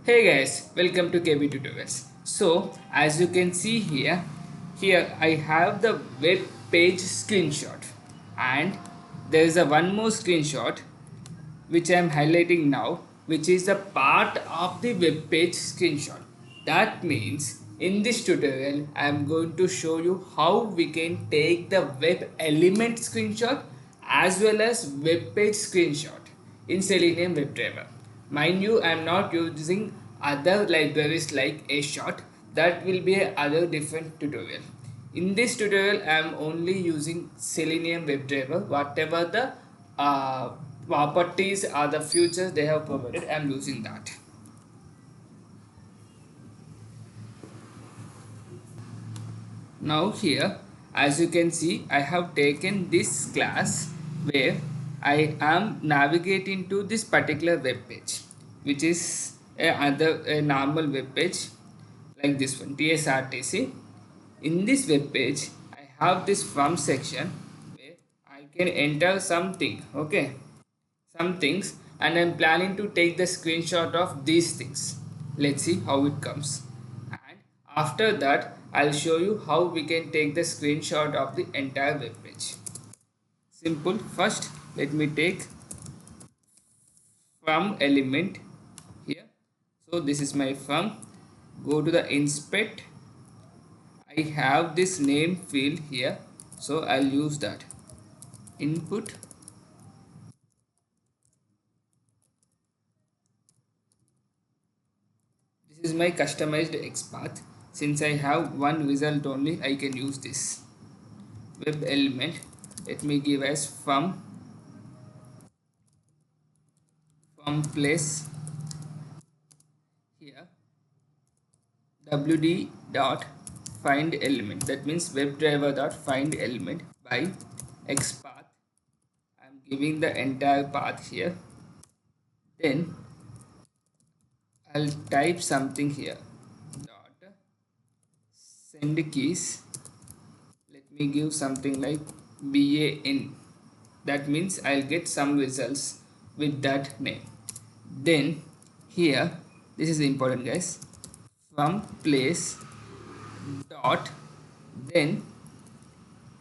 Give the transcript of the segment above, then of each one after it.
Hey guys, welcome to KB Tutorials. So as you can see here I have the web page screenshot, and there is a one more screenshot which I am highlighting now, which is the part of the web page screenshot. That means in this tutorial I am going to show you how we can take the web element screenshot as well as web page screenshot in Selenium WebDriver. Mind you, I am not using other libraries like a shot. That will be a other different tutorial. In this tutorial I am only using Selenium WebDriver. Whatever the properties or the features they have provided, I am using that. Now here, as you can see, I have taken this class where I am navigating to this particular web page, which is a normal web page like this one, TSRTC. In this web page, I have this from section where I can enter something, okay, some things, and I'm planning to take the screenshot of these things. Let's see how it comes. And after that, I'll show you how we can take the screenshot of the entire web page. Simple. First, let me take from element here. So this is my from. Go to the inspect. I have this name field here, so I'll use that. Input. This is my customized XPath. Since I have one result only, I can use this. Web element. Let me give as from place here wd dot find element. That means webdriver dot find element by XPath. I'm giving the entire path here. Then I'll type something here. Dot send keys. Let me give something like BAN. That means I'll get some results with that name. Then here, this is important guys, from place dot, then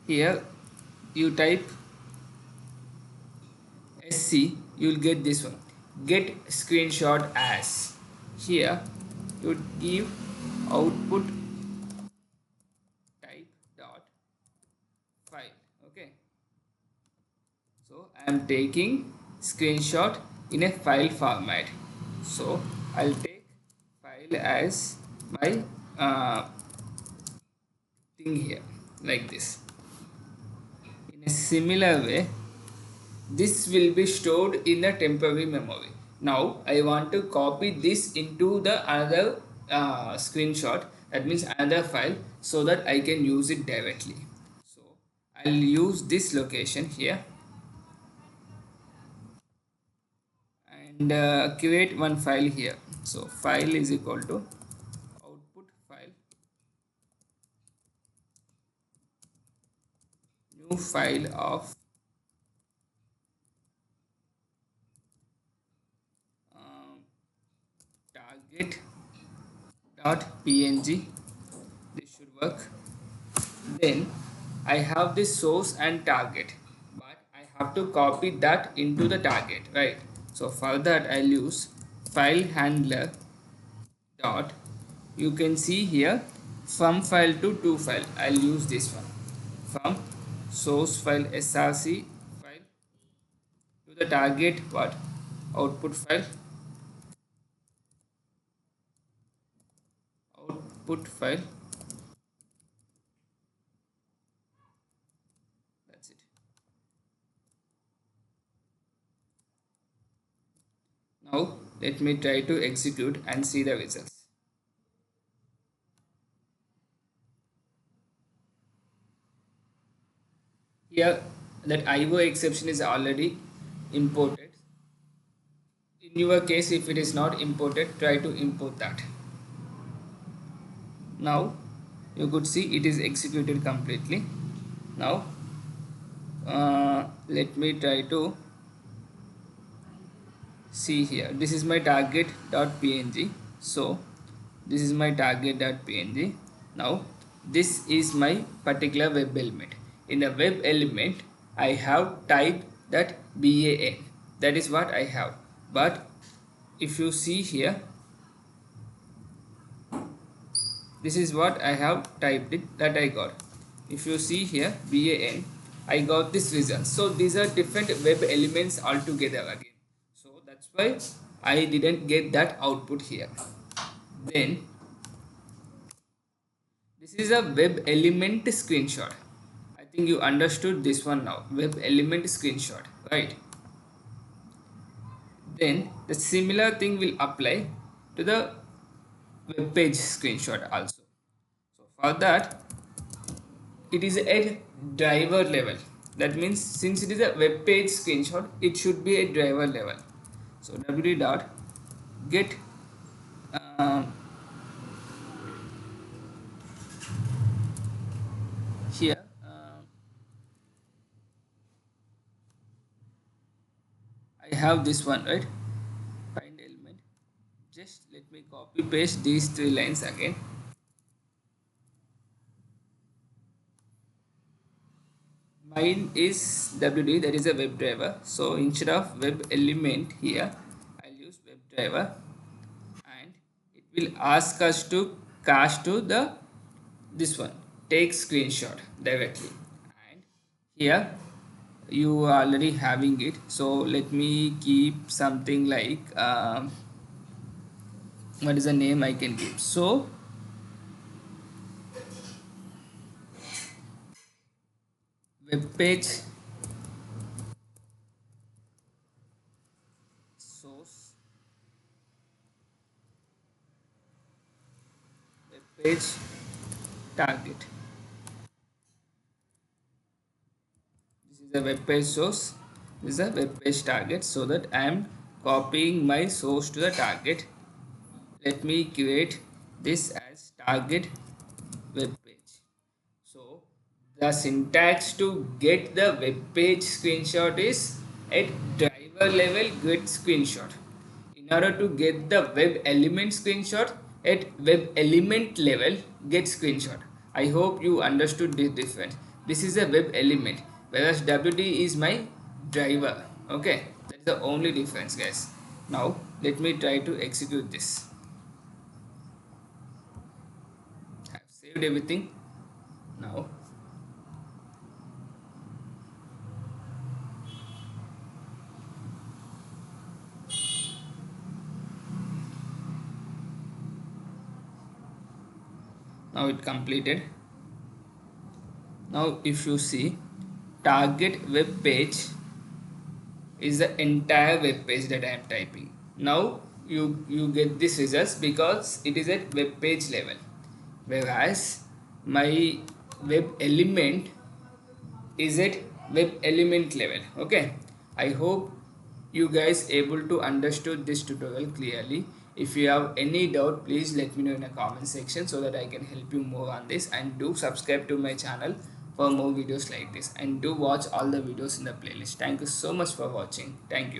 here you type SC, you will get this one, get screenshot as. Here you give output type dot file. Okay, so I am taking screenshot in a file format, so I'll take file as my thing here like this. In a similar way, this will be stored in a temporary memory. Now I want to copy this into the other screenshot, that means another file, so that I can use it directly. So I'll use this location here and create one file here. So file is equal to output file, new file of target.png. This should work. Then I have this source and target, but I have to copy that into the target, right? So for that I'll use file handler dot, you can see here, from file to file. I'll use this one, from source file src file to the target what, output file, output file. That's it. Now let me try to execute and see the results. Here that IO exception is already imported. In your case, if it is not imported, try to import that. Now you could see it is executed completely. Now let me try to see here. This is my target.png. So this is my target.png. Now this is my particular web element. In the web element I have typed that ban. That is what I have. But if you see here, this is what I have typed it that I got. If you see here ban, I got this result. So these are different web elements altogether again. So that's why I didn't get that output here. Then this is a web element screenshot. I think you understood this one now. Web element screenshot, right? Then the similar thing will apply to the web page screenshot also. So for that, it is at driver level. That means since it is a web page screenshot, it should be a driver level. So wd dot get here I have this one, right? Find element. Just let me copy paste these three lines again. Mine is wd, that is a WebDriver. So instead of web element here, I'll use WebDriver, and it will ask us to cache to the this one, take screenshot directly. And here you are already having it. So let me keep something like what is the name I can give? So web page source, web page target. This is a web page source, this is a web page target, so that I am copying my source to the target. Let me create this as target web page. So the syntax to get the web page screenshot is at driver level get screenshot. In order to get the web element screenshot, at web element level get screenshot. I hope you understood this difference. This is a web element, whereas wd is my driver. Okay, that is the only difference, guys. Now let me try to execute this. I have saved everything. Now it completed. Now if you see, target web page is the entire web page that I am typing. Now you get this results because it is at web page level, whereas my web element is at web element level. Okay, I hope you guys able to understood this tutorial clearly. If you have any doubt, please let me know in the comment section so that I can help you more on this, and do subscribe to my channel for more videos like this, and do watch all the videos in the playlist. Thank you so much for watching. Thank you.